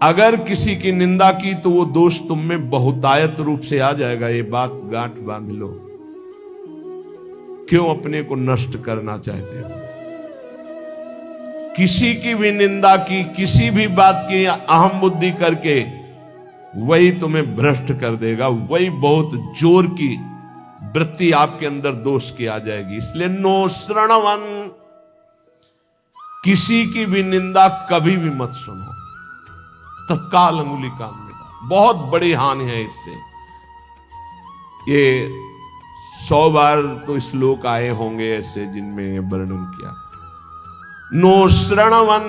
अगर किसी की निंदा की तो वो दोष तुम में बहुतायत रूप से आ जाएगा। ये बात गांठ बांध लो। क्यों अपने को नष्ट करना चाहते हो? किसी की भी निंदा की, किसी भी बात की अहम बुद्धि करके, वही तुम्हें भ्रष्ट कर देगा। वही बहुत जोर की वृत्ति आपके अंदर दोष की आ जाएगी। इसलिए नो श्रणवन, किसी की भी निंदा कभी भी मत सुनो। तत्काल अंगुली कान में डाल। बहुत बड़ी हानि है इससे। ये 100 बार तो श्लोक आए होंगे ऐसे जिनमें वर्णन किया। नो श्रणवन,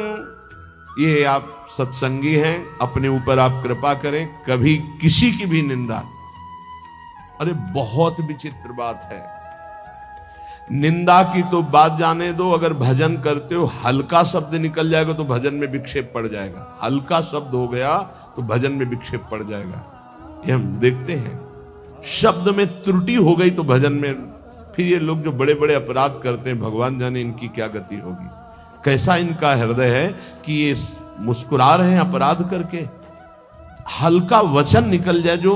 ये आप सत्संगी हैं, अपने ऊपर आप कृपा करें, कभी किसी की भी निंदा। अरे बहुत विचित्र बात है। निंदा की तो बात जाने दो, अगर भजन करते हो हल्का शब्द निकल जाएगा तो भजन में विक्षेप पड़ जाएगा। हल्का शब्द हो गया तो भजन में विक्षेप पड़ जाएगा। ये हम देखते हैं। शब्द में त्रुटि हो गई तो भजन में, फिर ये लोग जो बड़े बड़े अपराध करते हैं, भगवान जाने इनकी क्या गति होगी। कैसा इनका हृदय है कि ये मुस्कुरा रहे हैं अपराध करके। हल्का वचन निकल जाए जो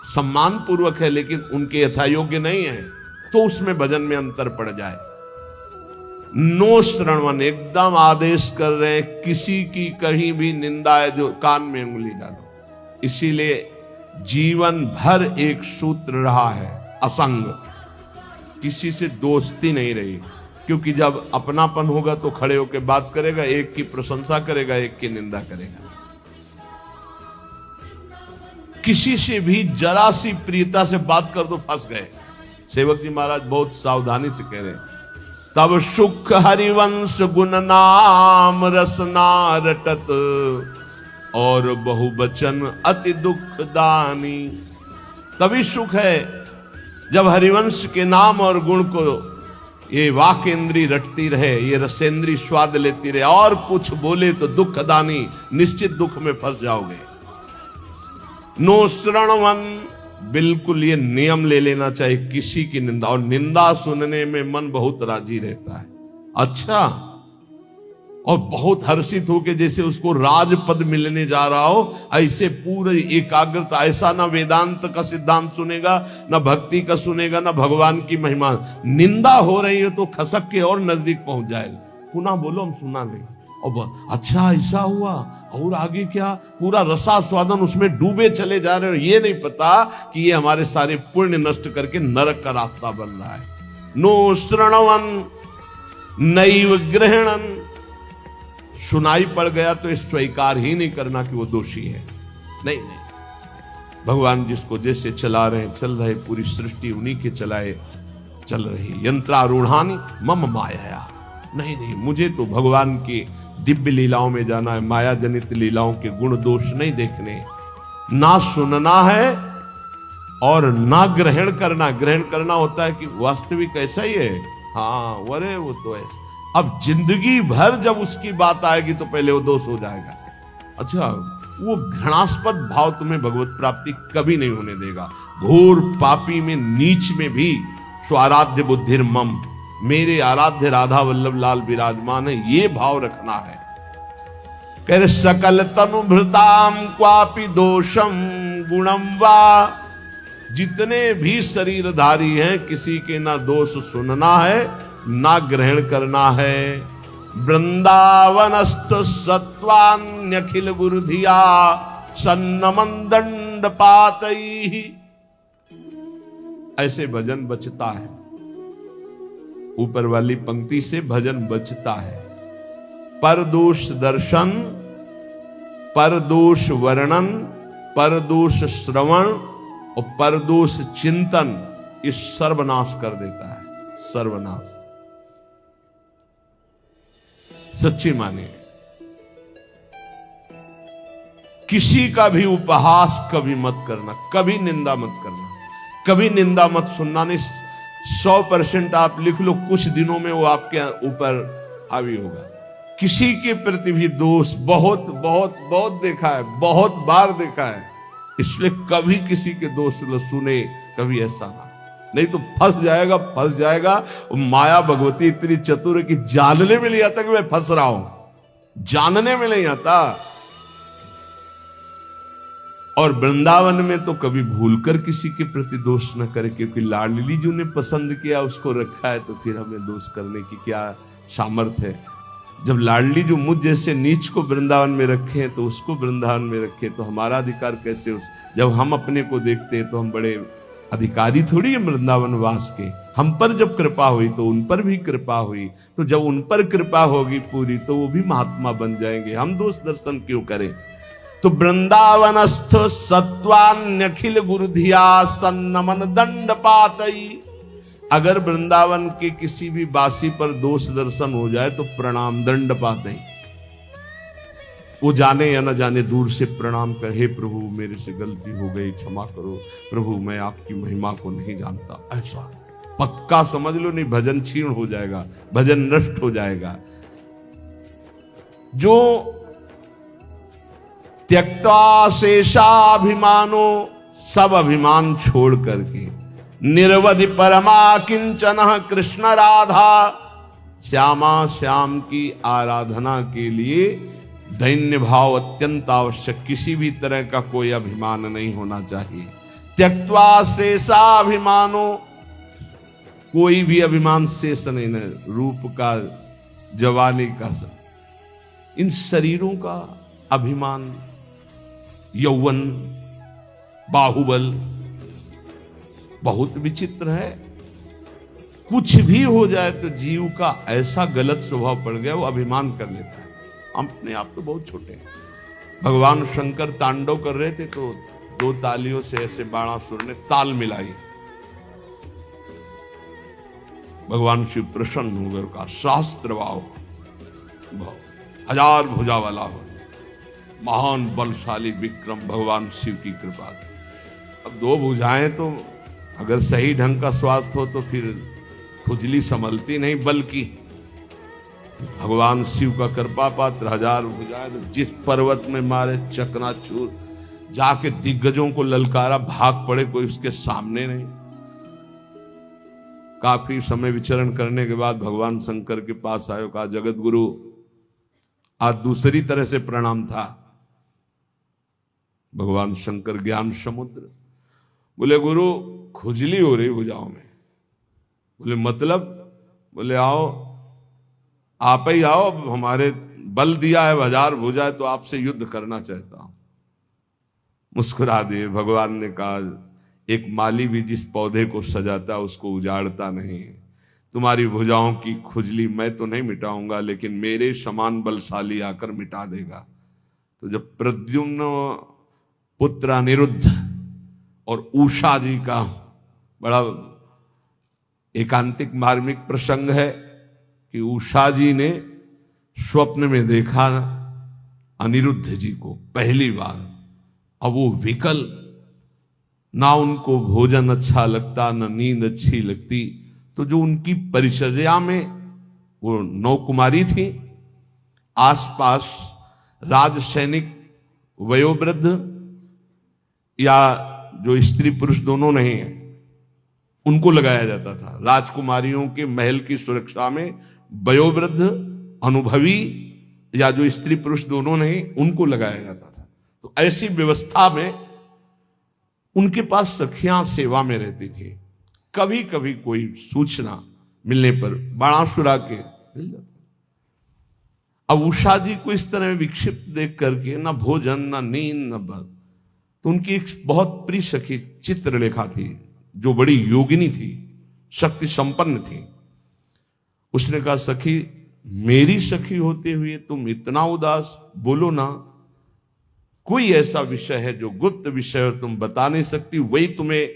सम्मान पूर्वक है लेकिन उनके यथायोग्य नहीं है, तो उसमें भजन में अंतर पड़ जाए। नो श्रणवन, एकदम आदेश कर रहे हैं, किसी की कहीं भी निंदा है जो कान में उंगली डालो। इसीलिए जीवन भर एक सूत्र रहा है, असंग। किसी से दोस्ती नहीं रही, क्योंकि जब अपनापन होगा तो खड़े होकर बात करेगा, एक की प्रशंसा करेगा, एक की निंदा करेगा। किसी से भी जरा सी प्रियता से बात कर तो फंस गए। सेवक जी महाराज बहुत सावधानी से कह रहे हैं, तब सुख हरिवंश गुण नाम रसना रटत, और बहुवचन अति दुखदानी। तभी सुख है जब हरिवंश के नाम और गुण को ये वाक इंद्री रटती रहे, ये रसेंद्री स्वाद लेती रहे, और कुछ बोले तो दुखदानी, निश्चित दुख में फंस जाओगे। नो श्रणवन, बिल्कुल ये नियम ले लेना चाहिए किसी की निंदा। और निंदा सुनने में मन बहुत राजी रहता है, अच्छा, और बहुत हर्षित होकर जैसे उसको राजपद मिलने जा रहा हो, ऐसे पूरे एकाग्रता। ऐसा ना वेदांत का सिद्धांत सुनेगा, ना भक्ति का सुनेगा, ना भगवान की महिमा। निंदा हो रही है तो खसक के और नजदीक पहुंच जाएगा। पुनः बोलो, हम सुना नहीं। और अच्छा ऐसा हुआ, और आगे क्या, पूरा रसास्वादन उसमें डूबे चले जा रहे हो। ये नहीं पता कि ये हमारे सारे पुण्य नष्ट करके नरक का रास्ता बन रहा है। नो श्रणवन नैव ग्रहणन, सुनाई पड़ गया तो स्वीकार ही नहीं करना कि वो दोषी है। नहीं नहीं, भगवान जिसको जैसे चला रहे चल रहे, पूरी सृष्टि उन्हीं के चलाए चल रही। यंत्रारूढ़ानी मम माया, नहीं नहीं, मुझे तो भगवान की दिव्य लीलाओं में जाना है। माया जनित लीलाओं के गुण दोष नहीं देखने, ना सुनना है और ना ग्रहण करना। ग्रहण करना होता है कि वास्तविक ऐसा ही है, हाँ वरे वो तो ऐसा। अब जिंदगी भर जब उसकी बात आएगी तो पहले वो दोष हो जाएगा। अच्छा, वो घृणास्पद भाव तुम्हें भगवत प्राप्ति कभी नहीं होने देगा। घोर पापी में, नीच में भी स्वाराध्य बुद्धिर मम, मेरे आराध्य राधा वल्लभ लाल विराजमान है, ये भाव रखना है। कह रहे सकल तनु भृताम क्वापि दोषम गुणम वा, जितने भी शरीरधारी हैं किसी के ना दोष सुनना है ना ग्रहण करना है। वृंदावनस्थ सत्वान्यखिल गुरुधिया सन्नमन दंड पातई, ऐसे भजन बचता है। ऊपर वाली पंक्ति से भजन बचता है। परदोष दर्शन, परदोष वर्णन, परदोष श्रवण और परदोष चिंतन, ये सर्वनाश कर देता है। सर्वनाश सच्ची मानिए। किसी का भी उपहास कभी मत करना, कभी निंदा मत करना, कभी निंदा मत सुनना। नहीं, 100% आप लिख लो, कुछ दिनों में वो आपके ऊपर हावी होगा। किसी के प्रति भी दोष बहुत बहुत बहुत देखा है, बहुत बार देखा है। इसलिए कभी किसी के दोष न सुने, कभी ऐसा ना, नहीं तो फंस जाएगा, फंस जाएगा। माया भगवती इतनी चतुर है कि जानने में नहीं आता कि मैं फंस रहा हूं, जानने में नहीं आता। और वृंदावन में तो कभी भूलकर किसी के प्रति दोष न करे, क्योंकि लाडली जी ने पसंद किया, उसको रखा है, तो फिर हमें दोष करने की क्या सामर्थ्य है। जब लाडली जो मुझ जैसे नीच को वृंदावन में रखे हैं, तो उसको वृंदावन में रखे, तो हमारा अधिकार कैसे जब हम अपने को देखते हैं तो हम बड़े अधिकारी थोड़ी है वृंदावन वास के। हम पर जब कृपा हुई तो उन पर भी कृपा हुई, तो जब उन पर कृपा होगी पूरी तो वो भी महात्मा बन जाएंगे, हम दोष दर्शन क्यों करें। तो वृंदावनस्थ सत्वान्यखिल गुरुधिया सन्नमन दंड पातई। अगर वृंदावन के किसी भी बासी पर दोष दर्शन हो जाए तो प्रणाम दंड पातई। वो जाने या न जाने दूर से प्रणाम कर, हे प्रभु मेरे से गलती हो गई, क्षमा करो प्रभु, मैं आपकी महिमा को नहीं जानता। ऐसा पक्का समझ लो, नहीं भजन क्षीण हो जाएगा, भजन नष्ट हो जाएगा। जो त्यक्ता शेषाभिमानो, सब अभिमान छोड़ करके निर्वधि परमा किंचन कृष्ण राधा, श्यामा श्याम की आराधना के लिए दैन्य भाव अत्यंत आवश्यक। किसी भी तरह का कोई अभिमान नहीं होना चाहिए। त्यक्त्वा शेषाभिमानो, कोई भी अभिमान शेष नहीं है, रूप का, जवानी का, इन शरीरों का अभिमान, यौवन, बाहुबल बहुत विचित्र है। कुछ भी हो जाए तो जीव का ऐसा गलत स्वभाव पड़ गया, वो अभिमान कर लेता है। अपने आप तो बहुत छोटे हैं। भगवान शंकर तांडव कर रहे थे तो दो तालियों से ऐसे बाणासुर ने ताल मिलाई, भगवान शिव प्रसन्न हो गए, कहा शास्त्र भाव, हजार भुजा वाला हो, महान बलशाली विक्रम भगवान शिव की कृपा। अब दो भुजाएं तो अगर सही ढंग का स्वास्थ्य हो तो फिर खुजली संभलती नहीं, बल्कि भगवान शिव का कृपा पात्र हजार भुजाएं, तो जिस पर्वत में मारे चकनाचूर, जाके दिग्गजों को ललकारा, भाग पड़े, कोई उसके सामने नहीं। काफी समय विचरण करने के बाद भगवान शंकर के पास आयो, कहा जगत गुरु, आज दूसरी तरह से प्रणाम था। भगवान शंकर ज्ञान समुद्र, बोले गुरु खुजली हो रही भुजाओं में। बोले मतलब? बोले आओ, आप ही आओ, हमारे बल दिया है, हजार भुजा है, तो आपसे युद्ध करना चाहता हूं। मुस्कुरा दिए। भगवान ने कहा एक माली भी जिस पौधे को सजाता उसको उजाड़ता नहीं। तुम्हारी भुजाओं की खुजली मैं तो नहीं मिटाऊंगा, लेकिन मेरे समान बलशाली आकर मिटा देगा। तो जब प्रद्युम्न पुत्र अनिरुद्ध और उषा जी का बड़ा एकांतिक मार्मिक प्रसंग है कि उषा जी ने स्वप्न में देखा अनिरुद्ध जी को पहली बार। अब वो विकल, ना उनको भोजन अच्छा लगता, ना नींद अच्छी लगती। तो जो उनकी परिचर्या में वो 9 कुमारी थी, आसपास राज सैनिक, वयोवृद्ध या जो स्त्री पुरुष दोनों नहीं है, उनको लगाया जाता था। राजकुमारियों के महल की सुरक्षा में वयोवृद्ध, अनुभवी या जो स्त्री पुरुष दोनों नहीं, उनको लगाया जाता था। तो ऐसी व्यवस्था में उनके पास सखियां सेवा में रहती थी। कभी कभी कोई सूचना मिलने पर बाणासुरा के मिल जाता। अब उषा जी को इस तरह विक्षिप्त देख करके ना भोजन, ना नींद, ना बल, तो उनकी एक बहुत प्रिय सखी चित्रलेखा थी, जो बड़ी योगिनी थी, शक्ति संपन्न थी। उसने कहा सखी, मेरी सखी होते हुए तुम इतना उदास, बोलो ना, कोई ऐसा विषय है जो गुप्त विषय और तुम बता नहीं सकती, वही तुम्हें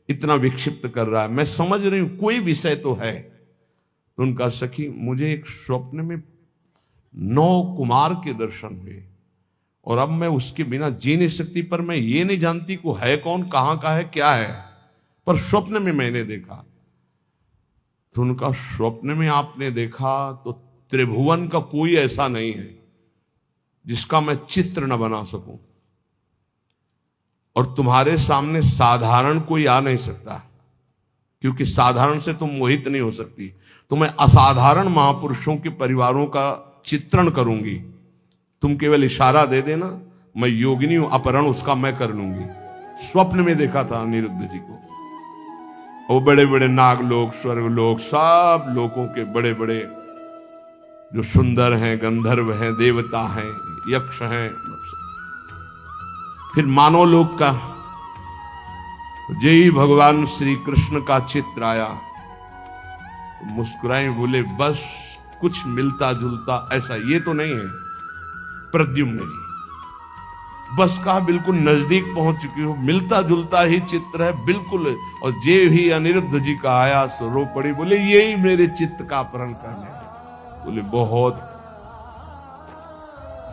इतना विक्षिप्त कर रहा है। मैं समझ रही हूं कोई विषय तो है। तो उनका सखी, मुझे एक स्वप्न में 9 कुमार के दर्शन हुए और अब मैं उसके बिना जी नहीं सकती, पर मैं ये नहीं जानती को है कौन, कहां का है, क्या है, पर स्वप्न में मैंने देखा। तो उनका स्वप्न में आपने देखा तो त्रिभुवन का कोई ऐसा नहीं है जिसका मैं चित्र न बना सकूं, और तुम्हारे सामने साधारण कोई आ नहीं सकता, क्योंकि साधारण से तुम मोहित नहीं हो सकती। तो मैं असाधारण महापुरुषों के परिवारों का चित्रण करूंगी, तुम केवल इशारा दे देना, मैं योगिनी हूं, अपहरण उसका मैं कर लूंगी। स्वप्न में देखा था अनिरुद्ध जी को। वो बड़े बड़े नागलोक, स्वर्गलोक, सब लोगों के बड़े बड़े जो सुंदर हैं, गंधर्व हैं, देवता हैं, यक्ष हैं, फिर मानव लोक का जय भगवान श्री कृष्ण का चित्र आया, मुस्कुराए, बोले बस कुछ मिलता जुलता ऐसा ये तो नहीं है प्रद्युम्न जी, बस कहा बिल्कुल नजदीक पहुंच चुकी हो, मिलता जुलता ही चित्र है बिल्कुल। और जे ही अनिरुद्ध जी का आया सो रो पड़ी, बोले यही मेरे चित्त का अपहरण करने। बोले बहुत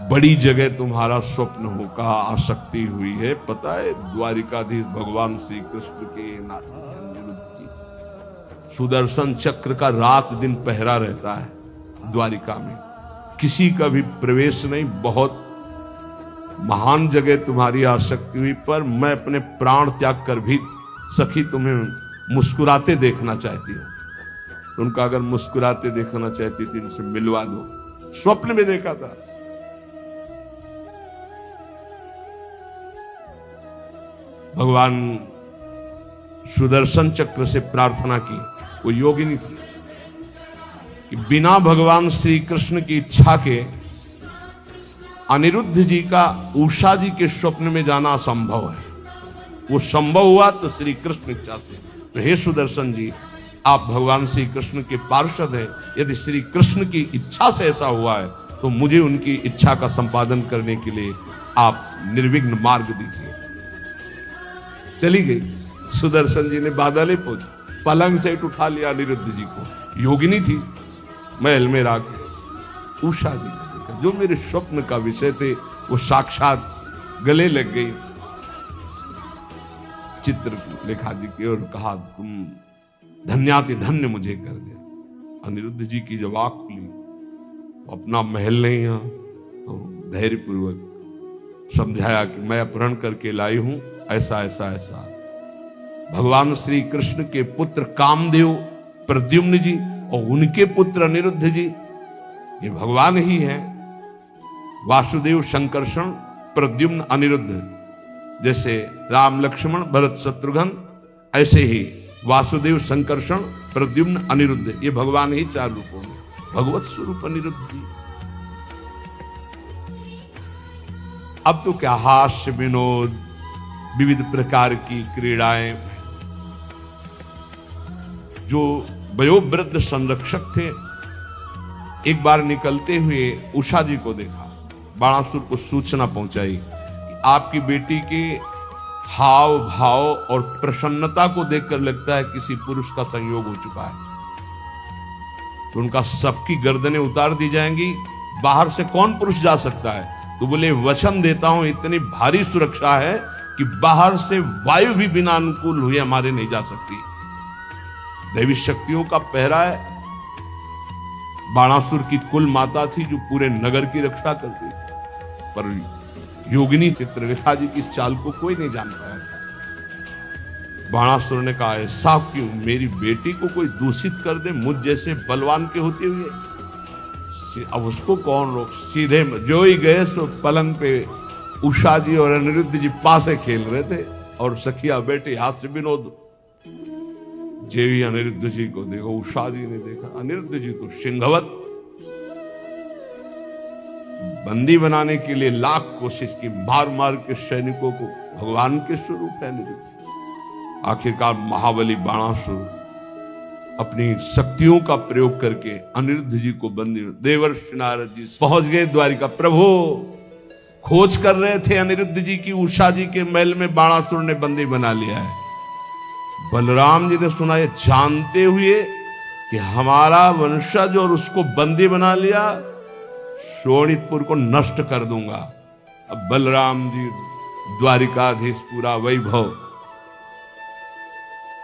बड़ी जगह तुम्हारा स्वप्न हो, कहा आसक्ति हुई है, पता है द्वारिकाधीश भगवान श्री कृष्ण के नाती अनिरुद्ध जी, सुदर्शन चक्र का रात दिन पहरा रहता है द्वारिका में, किसी का भी प्रवेश नहीं, बहुत महान जगह तुम्हारी आसक्ति हुई, पर मैं अपने प्राण त्याग कर भी सखी तुम्हें मुस्कुराते देखना चाहती हूं। उनका अगर मुस्कुराते देखना चाहती थी इनसे मिलवा दो। स्वप्न में देखा था। भगवान सुदर्शन चक्र से प्रार्थना की, वो योगिनी थी कि बिना भगवान श्री कृष्ण की इच्छा के अनिरुद्ध जी का उषा जी के स्वप्न में जाना असंभव है, वो संभव हुआ तो श्री कृष्ण इच्छा से। तो हे सुदर्शन जी, आप भगवान श्री कृष्ण के पार्षद हैं, यदि श्री कृष्ण की इच्छा से ऐसा हुआ है तो मुझे उनकी इच्छा का संपादन करने के लिए आप निर्विघ्न मार्ग दीजिए। चली गई। सुदर्शन जी ने बादले पहुंच पलंग से उठा लिया अनिरुद्ध जी को, योगिनी थी, महल में राके उषा जी ने देखा, जो मेरे स्वप्न का विषय थे वो साक्षात गले लग गई चित्रलेखा जी के, और कहा तुम धन्याति धन्य मुझे कर दिया। अनिरुद्ध जी की जब आंख खुली तो अपना महल नहीं, तो धैर्यपूर्वक समझाया कि मैं अपहरण करके लाई हूं, ऐसा ऐसा ऐसा। भगवान श्री कृष्ण के पुत्र कामदेव प्रद्युम्न जी और उनके पुत्र अनिरुद्ध जी, ये भगवान ही हैं। वासुदेव संकर्षण प्रद्युम्न अनिरुद्ध, जैसे राम लक्ष्मण भरत शत्रुघ्न, ऐसे ही वासुदेव संकर्षण प्रद्युम्न अनिरुद्ध, ये भगवान ही चार रूपों में, भगवत स्वरूप अनिरुद्ध जी। अब तो क्या हास्य विनोद, विविध प्रकार की क्रीड़ाएं। जो वयोवृद्ध संरक्षक थे, एक बार निकलते हुए उषा जी को देखा, बाणासुर को सूचना पहुंचाई कि आपकी बेटी के हाव भाव और प्रसन्नता को देखकर लगता है किसी पुरुष का संयोग हो चुका है, तो उनका सबकी गर्दनें उतार दी जाएंगी, बाहर से कौन पुरुष जा सकता है। तो बोले वचन देता हूं, इतनी भारी सुरक्षा है कि बाहर से वायु भी बिना अनुकूल हुए हमारे नहीं जा सकती। दैवी शक्तियों का पहरा है। बाणासुर की कुल माता थी जो पूरे नगर की रक्षा करती थी, पर योगिनी चित्रलेखा जी की इस चाल को कोई नहीं जान पाया था। बाणासुर ने कहा ऐसा क्यों, मेरी बेटी को कोई दूषित कर दे मुझ जैसे बलवान के होते हुए, अब उसको कौन रोक। सीधे जो ही गए सो पलंग पे उषा जी और अनिरुद्ध जी पासे खेल रहे थे और सखिया बेटे हास्य विनोद। जेवी अनिरुद्ध जी को देखो, उषा जी ने देखा, अनिरुद्ध जी तो सिंहवत, बंदी बनाने के लिए लाख कोशिश की, मार मार के सैनिकों को, भगवान के स्वरूप है अनिरुद्ध। आखिरकार महाबली बाणासुर अपनी शक्तियों का प्रयोग करके अनिरुद्ध जी को बंदी, देवर्षि नारद जी पहुंच गए द्वारिका। प्रभु खोज कर रहे थे अनिरुद्ध जी की, उषा जी के महल में बाणासुर ने बंदी बना लिया है। बलराम जी ने सुना, ये जानते हुए कि हमारा वंशज और उसको बंदी बना लिया, शोणितपुर को नष्ट कर दूंगा। अब बलराम जी द्वारिकाधीश, पूरा वैभव।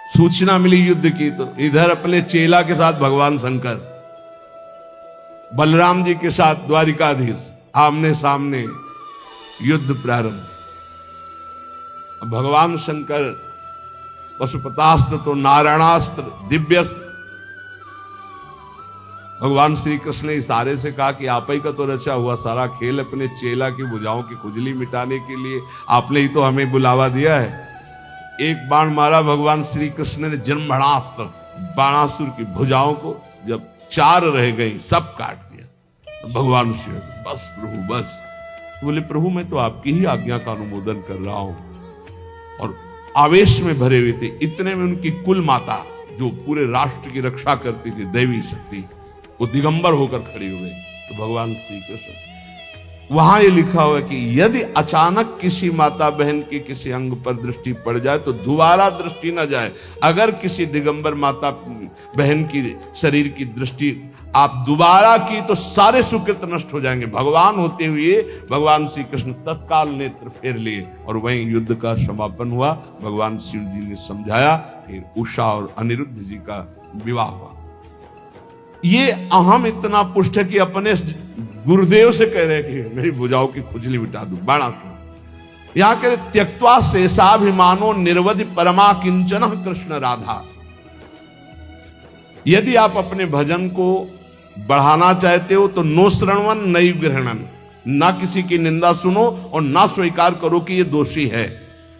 सूचना मिली युद्ध की, तो इधर अपने चेला के साथ भगवान शंकर, बलराम जी के साथ द्वारिकाधीश, आमने सामने युद्ध प्रारंभ। भगवान शंकर पशुपतास्त्र तो नारायणास्त्र, दिव्यस्त्र, भगवान श्री कृष्ण ने इशारे से कहा कि आप ही का तो रचा हुआ सारा खेल अपने चेला की भुजाओं की खुजली मिटाने के लिए आपने ही तो हमें बुलावा दिया है। एक बाण मारा भगवान श्री कृष्ण ने जन्मणास्त्र, बाणासुर की भुजाओं को जब 4 रह गई सब काट दिया। भगवान श्री बस प्रभु बस। बोले प्रभु मैं तो आपकी ही आज्ञा का अनुमोदन कर रहा हूं। और आवेश में भरे हुए थे। इतने में उनकी कुल माता जो पूरे राष्ट्र की रक्षा करती थी, देवी शक्ति, वो दिगंबर होकर खड़ी हो गई। तो भगवान श्री कृष्ण, वहां ये लिखा हुआ है कि यदि अचानक किसी माता बहन के किसी अंग पर दृष्टि पड़ जाए तो दोबारा दृष्टि न जाए। अगर किसी दिगंबर माता बहन की शरीर की दृष्टि आप दोबारा की तो सारे सुकृत नष्ट हो जाएंगे। भगवान होते हुए भगवान श्री कृष्ण तत्काल नेत्र फेर लिए और वहीं युद्ध का समापन हुआ। भगवान शिव जी ने समझाया, फिर उषा और अनिरुद्ध जी का विवाह हुआ। ये अहम इतना पुष्ट है कि अपने गुरुदेव से कह रहे कि मेरी भुजाओं की खुजली मिटा दो, बाणासुर। यहां कह रहे त्यक्त्वा शेषाभिमानो निर्वधि परमा किंचन कृष्ण राधा। यदि आप अपने भजन को बढ़ाना चाहते हो तो नो श्रवण नई ग्रहणन, ना किसी की निंदा सुनो और ना स्वीकार करो कि ये दोषी है।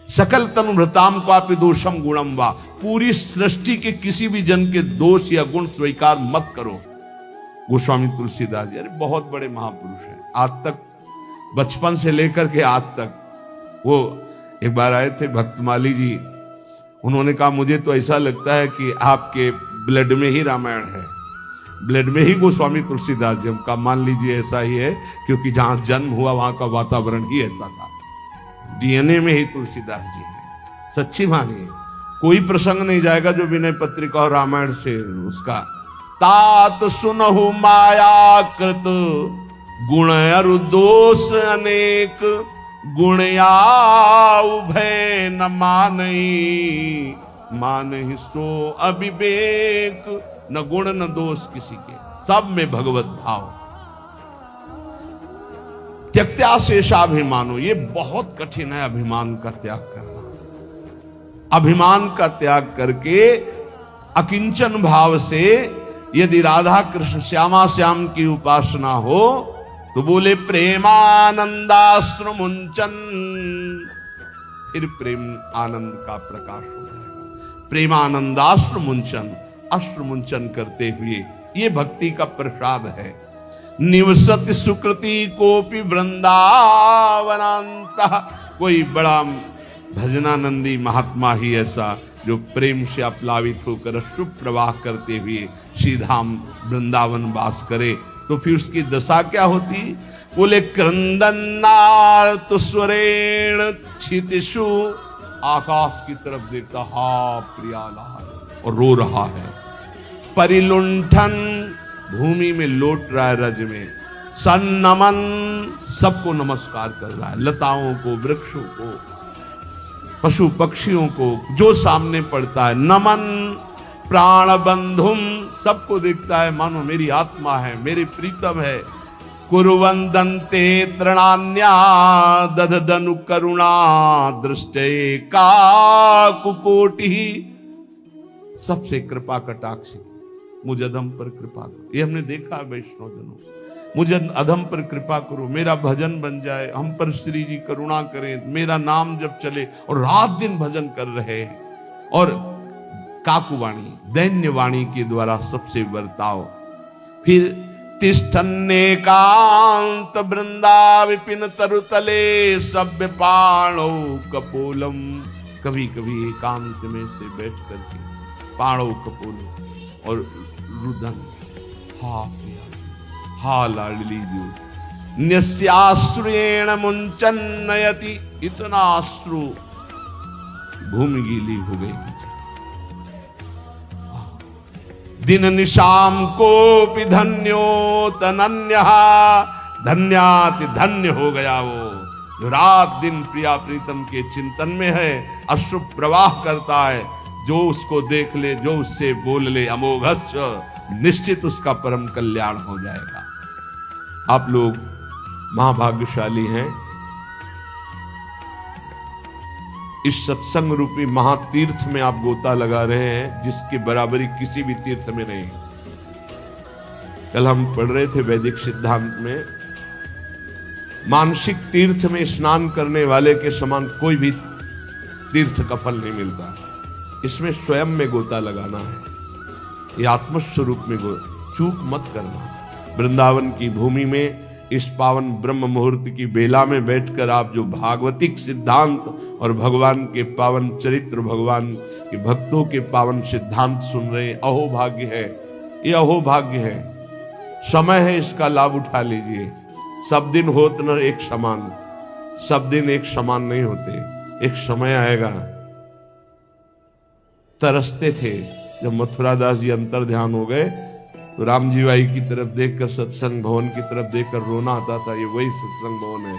सकल तनुभृताम क्वापि दोषम गुणम वा, पूरी सृष्टि के किसी भी जन के दोष या गुण स्वीकार मत करो। गोस्वामी तुलसीदास जी, अरे बहुत बड़े महापुरुष हैं। आज तक बचपन से लेकर के आज तक, वो एक बार आए थे भक्तमाली जी, उन्होंने कहा मुझे तो ऐसा लगता है कि आपके ब्लड में ही रामायण है, ब्लड में ही गोस्वामी तुलसीदास जी। हमका मान लीजिए ऐसा ही है, क्योंकि जहां जन्म हुआ वहां का वातावरण ही ऐसा था। डीएनए में ही तुलसीदास जी है। सच्ची मानिए, कोई प्रसंग नहीं जाएगा जो विनय पत्रिका और रामायण से उसका। तात सुनहु माया कृत गुण अरु दोष अनेक, गुण याउ भय न मानई, मानहि सो अविवेक। न गुण न दोष किसी के, सब में भगवत भाव। त्यक्त्या शेषाभिमानो, ये बहुत कठिन है अभिमान का त्याग करना। अभिमान का त्याग करके अकिंचन भाव से यदि राधा कृष्ण श्यामा श्याम की उपासना हो तो बोले प्रेमानंदाश्रु मुंचन, फिर प्रेम आनंद का प्रकाश हो जाएगा। प्रेमानंदाश्रु मुंचन, अश्रु मुंचन करते हुए, ये भक्ति का प्रसाद है। निवसति सुकृति कोपि वृंदावनांत, कोई बड़ा भजनानंदी महात्मा ही ऐसा जो प्रेम से अप्लावित होकर अश्रु प्रवाह करते हुए श्रीधाम वृंदावन वास करे, तो फिर उसकी दशा क्या होती? बोले क्रंदनार्त स्वरेण क्षितिषु, आकाश की तरफ देखता हा प्रियालाल और रो रहा है। परिलुंठन, भूमि में लौट रहा है रज में। सन्नमन, सबको नमस्कार कर रहा है, लताओं को, वृक्षों को, पशु पक्षियों को, जो सामने पड़ता है। नमन प्राण बंधुम, सबको देखता है मानो मेरी आत्मा है, मेरे प्रीतम है। कुर्वन्दन्ते तृणान्या दधदनु करुणा दृष्टे काकुकोटि, सबसे कृपा कटाक्ष, मुझ अधम पर कृपा करो। ये हमने देखा है वैष्णव जनों, मुझे अधम पर कृपा करो, मेरा भजन बन जाए, हम पर श्री जी करुणा करें, मेरा नाम जब चले। और रात दिन भजन कर रहे हैं। और काकुवाणी, दैन्य वाणी के द्वारा सबसे बर्ताव। फिर तिष्ठन्नेकांत वृंदा विपिन तरुतले सभ्य पाणो कपोलम, कभी कभी एकांत में से बैठ करके पाणो कपोलो और रुदन, हा हा लाडली जो न्यस्याश्रुएण मुंचन नयति, इतना अश्रु भूमि गीली हो गई। दिन निशाम को धन्यो तनन्य, धन्याति धन्य हो गया वो जो रात दिन प्रिया प्रीतम के चिंतन में है, अश्रु प्रवाह करता है। जो उसको देख ले, जो उससे बोल ले, अमोघस्य, निश्चित उसका परम कल्याण हो जाएगा। आप लोग महाभाग्यशाली हैं, इस सत्संग रूपी महातीर्थ में आप गोता लगा रहे हैं, जिसकी बराबरी किसी भी तीर्थ में नहीं। कल हम पढ़ रहे थे वैदिक सिद्धांत में, मानसिक तीर्थ में स्नान करने वाले के समान कोई भी तीर्थ का फल नहीं मिलता। इसमें स्वयं में गोता लगाना है, ये आत्मस्वरूप में चूक मत करना। वृंदावन की भूमि में इस पावन ब्रह्म मुहूर्त की बेला में बैठकर आप जो भागवतिक सिद्धांत और भगवान के पावन चरित्र, भगवान के भक्तों के पावन सिद्धांत सुन रहे हैं, अहोभाग्य है, ये अहोभाग्य है। समय है, इसका लाभ उठा लीजिए। सब दिन होत न एक समान, सब दिन एक समान नहीं होते। एक समय आएगा, तरसते थे जब मथुरा दास जी अंतर ध्यान हो गए तो राम जी बाई की तरफ देखकर, सत्संग भवन की तरफ देखकर रोना आता था। ये वही सत्संग भवन है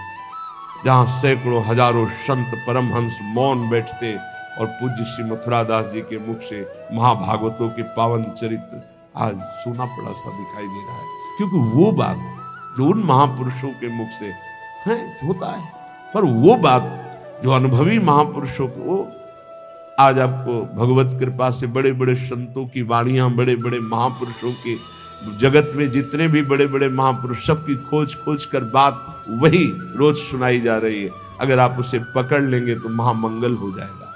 जहां सैकड़ों हजारों संत परमहंस मौन बैठते और पूज्य श्री मथुरा दास जी के मुख से महाभागवतों के पावन चरित्र आज सुना पड़ा सा दिखाई दे रहा है। क्योंकि वो बात जो उन महापुरुषों के मुख से है होता है, पर वो बात जो अनुभवी महापुरुषों को, आज आपको भगवत कृपा से बड़े बड़े संतों की वाणियां, बड़े बड़े महापुरुषों के, जगत में जितने भी बड़े बड़े महापुरुष, सबकी खोज खोज कर बात वही रोज सुनाई जा रही है। अगर आप उसे पकड़ लेंगे तो महामंगल हो जाएगा।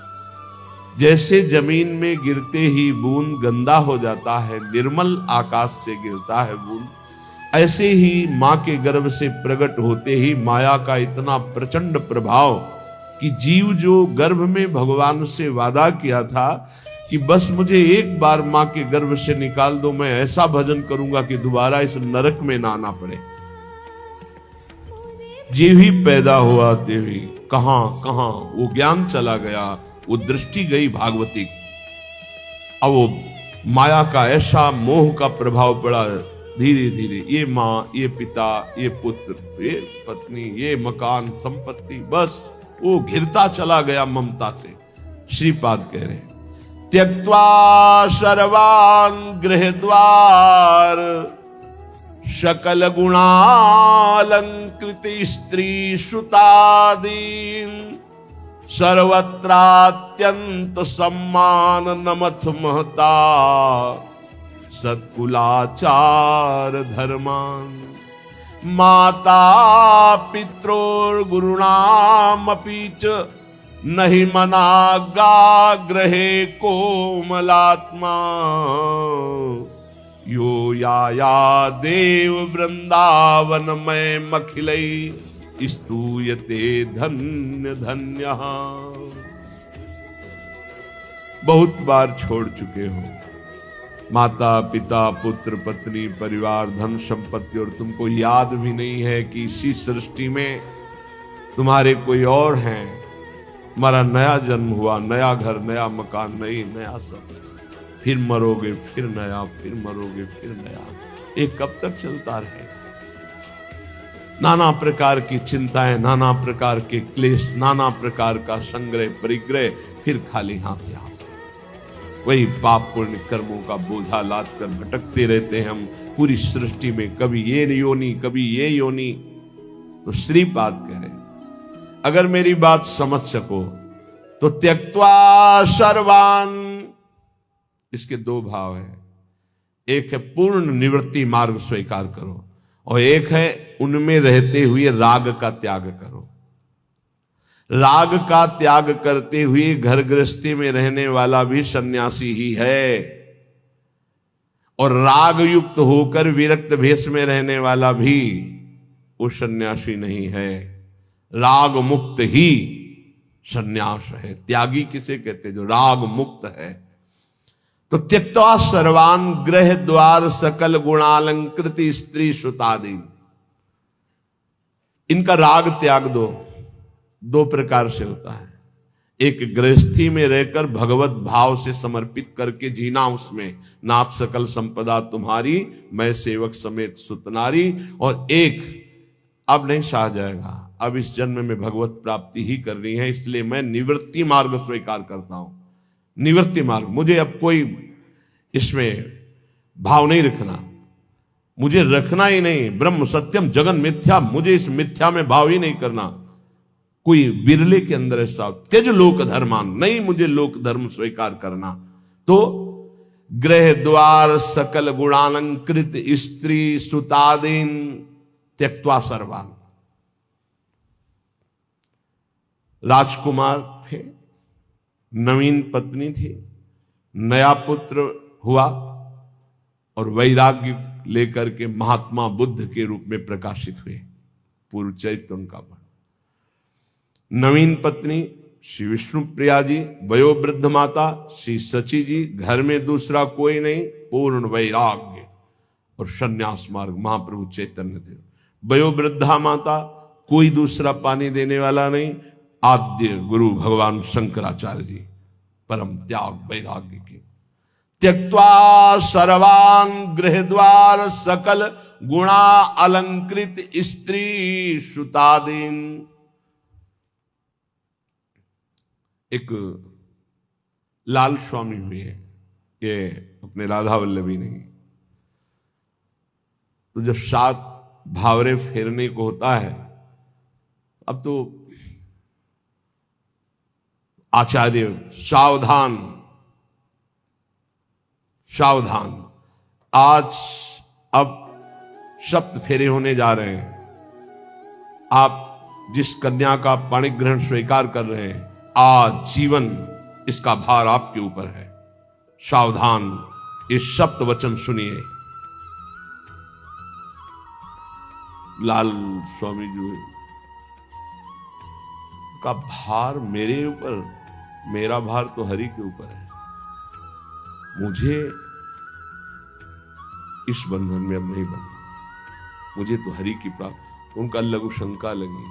जैसे जमीन में गिरते ही बूंद गंदा हो जाता है, निर्मल आकाश से गिरता है बूंद, ऐसे ही मां के गर्भ से प्रकट होते ही माया का इतना प्रचंड प्रभाव कि जीव जो गर्भ में भगवान से वादा किया था कि बस मुझे एक बार मां के गर्भ से निकाल दो, मैं ऐसा भजन करूंगा कि दोबारा इस नरक में ना आना पड़े। जीव ही पैदा हुआ देवी कहां कहां वो ज्ञान चला गया, वो दृष्टि गई भागवतिक। अब वो माया का ऐसा मोह का प्रभाव पड़ा, धीरे धीरे ये माँ, ये पिता, ये पुत्र, ये पत्नी, ये मकान, संपत्ति, बस वो घिरता चला गया ममता से। श्रीपाद कह रहे त्यक्त्वा सर्वान् गृहद्वार सकल गुणालंकृत स्त्री सुतादीन सर्वत्रात्यंत सम्मान नमथ महता सत्कुलाचार धर्मान माता पित्रोर्गुरुणामपि च नहि मनाग्रहे कोमलात्मा यो या देव वृंदावन में मखिलै स्तूयते धन्य धन्य। बहुत बार छोड़ चुके हो माता पिता पुत्र पत्नी परिवार धन संपत्ति, और तुमको याद भी नहीं है कि इसी सृष्टि में तुम्हारे कोई और हैं। तुम्हारा नया जन्म हुआ, नया घर, नया मकान, नया सब, फिर मरोगे, फिर नया, फिर मरोगे, फिर नया। ये कब तक चलता रहे? नाना प्रकार की चिंताएं, नाना प्रकार के क्लेश, नाना प्रकार का संग्रह परिग्रह, फिर खाली हाथ यहाँ से वही पाप पुण्य कर्मों का बोझा लाद कर भटकते रहते हैं हम पूरी सृष्टि में, कभी ये योनि, कभी ये योनि। तो श्रीपाद कह रहे अगर मेरी बात समझ सको तो त्यक्त्वा सर्वान, इसके दो भाव है। एक है पूर्ण निवृत्ति मार्ग स्वीकार करो, और एक है उनमें रहते हुए राग का त्याग करो। राग का त्याग करते हुए घर गृहस्थी में रहने वाला भी सन्यासी ही है, और राग युक्त होकर विरक्त भेष में रहने वाला भी वो सन्यासी नहीं है। राग मुक्त ही सन्यास है। त्यागी किसे कहते? जो राग मुक्त है। तो त्यक्त्वा सर्वान् गृह द्वार सकल गुणालंकृत स्त्री सुतादि, इनका राग त्याग दो। दो प्रकार से होता है। एक गृहस्थी में रहकर भगवत भाव से समर्पित करके जीना, उसमें नाथ सकल संपदा तुम्हारी, मैं सेवक समेत सुतनारी। और एक अब नहीं सहा जाएगा, अब इस जन्म में भगवत प्राप्ति ही करनी है, इसलिए मैं निवृत्ति मार्ग स्वीकार करता हूं। निवृत्ति मार्ग, मुझे अब कोई इसमें भाव नहीं रखना, मुझे रखना ही नहीं। ब्रह्म सत्यम जगन मिथ्या, मुझे इस मिथ्या में भाव ही नहीं करना। कोई बिरले के अंदर ऐसा त्यज लोक धर्मान, नहीं मुझे लोक धर्म स्वीकार करना। तो गृह द्वार सकल गुणालंकृत स्त्री सुतादीन त्यक्त्वा सर्वान। राजकुमार थे, नवीन पत्नी थी, नया पुत्र हुआ और वैराग्य लेकर के महात्मा बुद्ध के रूप में प्रकाशित हुए। पूर्व चरित्र उनका पढ़। नवीन पत्नी श्री विष्णु प्रिया जी, वयोवृद्ध माता श्री सची जी, घर में दूसरा कोई नहीं, पूर्ण वैराग्य और संन्यास मार्ग महाप्रभु चैतन्य देव। वयोवृद्धा माता, कोई दूसरा पानी देने वाला नहीं, आद्य गुरु भगवान शंकराचार्य जी, परम त्याग वैराग्य के। त्यक्त्वा सर्वान गृह द्वार सकल गुणा अलंकृत स्त्री सुतादीन। एक लाल स्वामी हुए, ये अपने राधा वल्लभी नहीं। तो जब 7 भावरे फेरने को होता है, अब तो आचार्य सावधान सावधान, आज अब सप्त फेरे होने जा रहे हैं। आप जिस कन्या का पाणिग्रहण स्वीकार कर रहे हैं, आज जीवन इसका भार आपके ऊपर है। सावधान, इस सप्त वचन सुनिए। लाल स्वामी जी का भार मेरे ऊपर, मेरा भार तो हरि के ऊपर है। मुझे इस बंधन में अब नहीं बनना, मुझे तो हरि की प्राप्त। उनका लघु शंका लगी,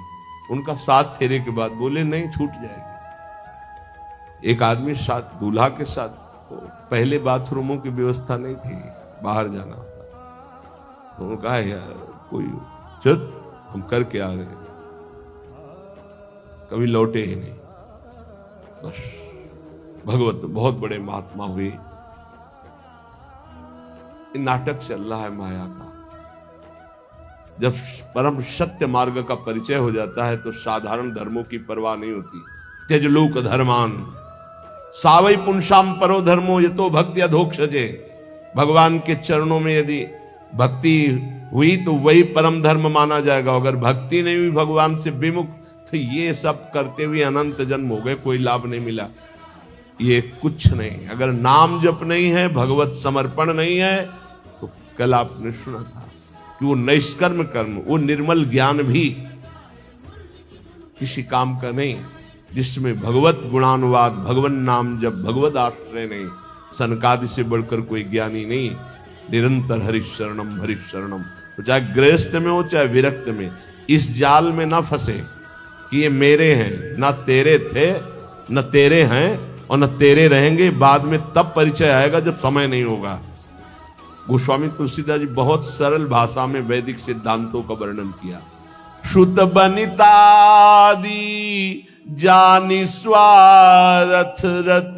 उनका 7 फेरे के बाद बोले नहीं, छूट जाएगी। एक आदमी साथ दूल्हा के साथ, पहले बाथरूमों की व्यवस्था नहीं थी, बाहर जाना होता। तो उन्होंने कहा यार कोई चल, हम करके आ रहे हैं, कभी लौटे ही नहीं। बस भगवत बहुत बड़े महात्मा हुए। नाटक चल रहा है माया का। जब परम सत्य मार्ग का परिचय हो जाता है तो साधारण धर्मों की परवाह नहीं होती। त्यजलोक धर्मान सावई पुंसाम परो धर्मो ये तो भक्ति अधोक्षजे। भगवान के चरणों में यदि भक्ति हुई तो वही परम धर्म माना जाएगा। अगर भक्ति नहीं हुई, भगवान से विमुख, तो ये सब करते हुए अनंत जन्म हो गए, कोई लाभ नहीं मिला। ये कुछ नहीं। अगर नाम जप नहीं है, भगवत समर्पण नहीं है, तो कल आपने सुना था कि वो नैष्कर्म कर्म, वो निर्मल ज्ञान भी किसी काम का नहीं, जिसमें भगवत गुणानुवाद, भगवन नाम जब, भगवत आश्रय नहीं। सनकादि से बढ़कर कोई ज्ञानी नहीं। निरंतर हरिशरणम हरिशरणम। तो चाहे गृहस्थ में हो चाहे विरक्त में, इस जाल में ना फंसे कि ये मेरे हैं, ना तेरे थे, न तेरे हैं और न तेरे रहेंगे। बाद में तब परिचय आएगा जब समय नहीं होगा। गोस्वामी तुलसीदास जी बहुत सरल भाषा में वैदिक सिद्धांतों का वर्णन किया। श्रुत बनितादि जानि स्वारथ रत,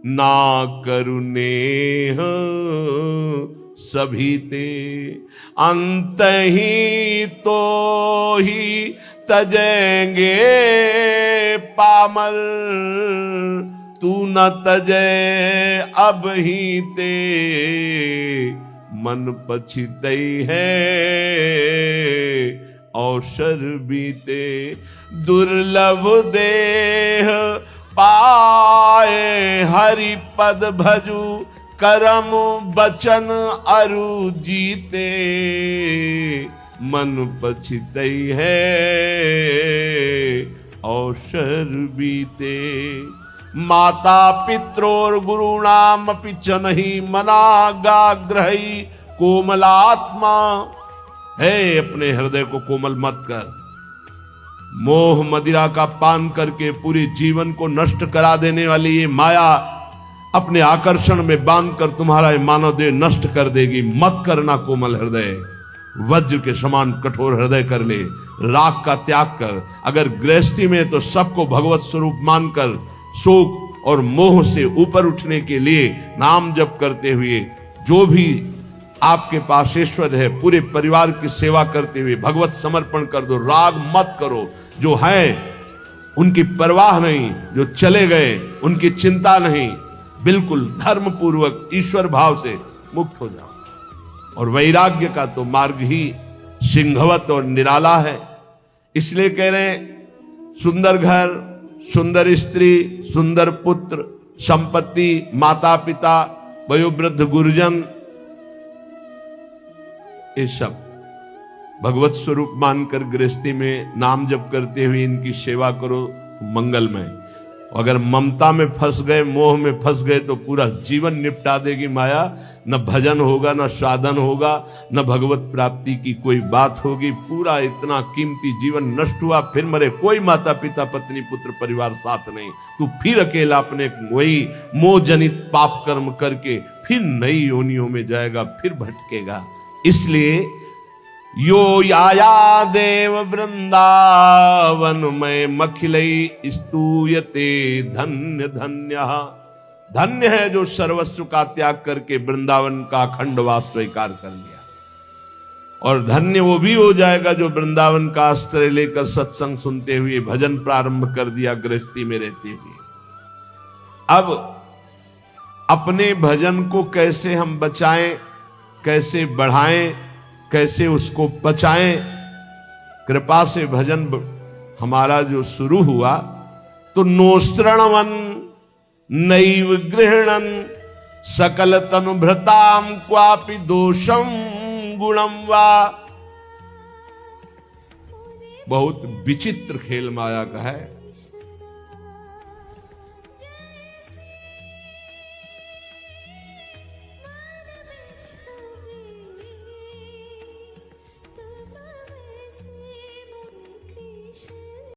ना करुनेह सभी ते, अंत ही तो ही तजेंगे पामर, तू न तजे अब ही ते, मन पछितई है अवसर बीते। दुर्लभ देह पाए हरि पद भजू, करम बचन अरु जीते, मन पछितई है अवसर बीते। माता पित्रोर गुरुणाम पिचन ही मनागाग्रही, कोमलात्मा है अपने हृदय को कोमल मत कर। मोह मदिरा का पान करके पूरे जीवन को नष्ट करा देने वाली ये माया अपने आकर्षण में बांधकर तुम्हारा मानव देह नष्ट कर देगी। मत करना कोमल हृदय, वज्र के समान कठोर हृदय कर ले। राग का त्याग कर। अगर गृहस्थी में तो सबको भगवत स्वरूप मानकर शोक और मोह से ऊपर उठने के लिए नाम जप करते हुए, जो भी आपके पास ईश्वर है, पूरे परिवार की सेवा करते हुए भगवत समर्पण कर दो। राग मत करो। जो है उनकी परवाह नहीं, जो चले गए उनकी चिंता नहीं, बिल्कुल धर्म पूर्वक ईश्वर भाव से मुक्त हो जाओ। और वैराग्य का तो मार्ग ही सिंहवत और निराला है। इसलिए कह रहे हैं सुंदर घर, सुंदर स्त्री, सुंदर पुत्र, संपत्ति, माता पिता, वयोवृद्ध गुरुजन, ये सब भगवत स्वरूप मानकर गृहस्थी में नाम जप करते हुए इनकी सेवा करो, मंगलमय। अगर ममता में फंस गए, मोह में फंस गए तो पूरा जीवन निपटा देगी माया। न भजन होगा, न साधन होगा, न भगवत प्राप्ति की कोई बात होगी। पूरा इतना कीमती जीवन नष्ट हुआ, फिर मरे, कोई माता पिता पत्नी पुत्र परिवार साथ नहीं। तू फिर अकेला अपने वही मोह जनित पाप कर्म करके फिर नई योनियों में जाएगा, फिर भटकेगा। इसलिए यो याया देव वृंदावन में मखिलई स्तूयते धन्य धन्य। धन्य है जो सर्वस्व का त्याग करके वृंदावन का अखंड वास स्वीकार कर लिया। और धन्य वो भी हो जाएगा जो वृंदावन का आश्रय लेकर सत्संग सुनते हुए भजन प्रारंभ कर दिया गृहस्थी में रहते हुए। अब अपने भजन को कैसे हम बचाएं, कैसे बढ़ाएं, कैसे उसको बचाएं। कृपा से भजन हमारा जो शुरू हुआ तो नोस्त्रणवन नैव गृहणन सकल तनुभृताम क्वापि दोषम गुणम वा। बहुत विचित्र खेल माया का है।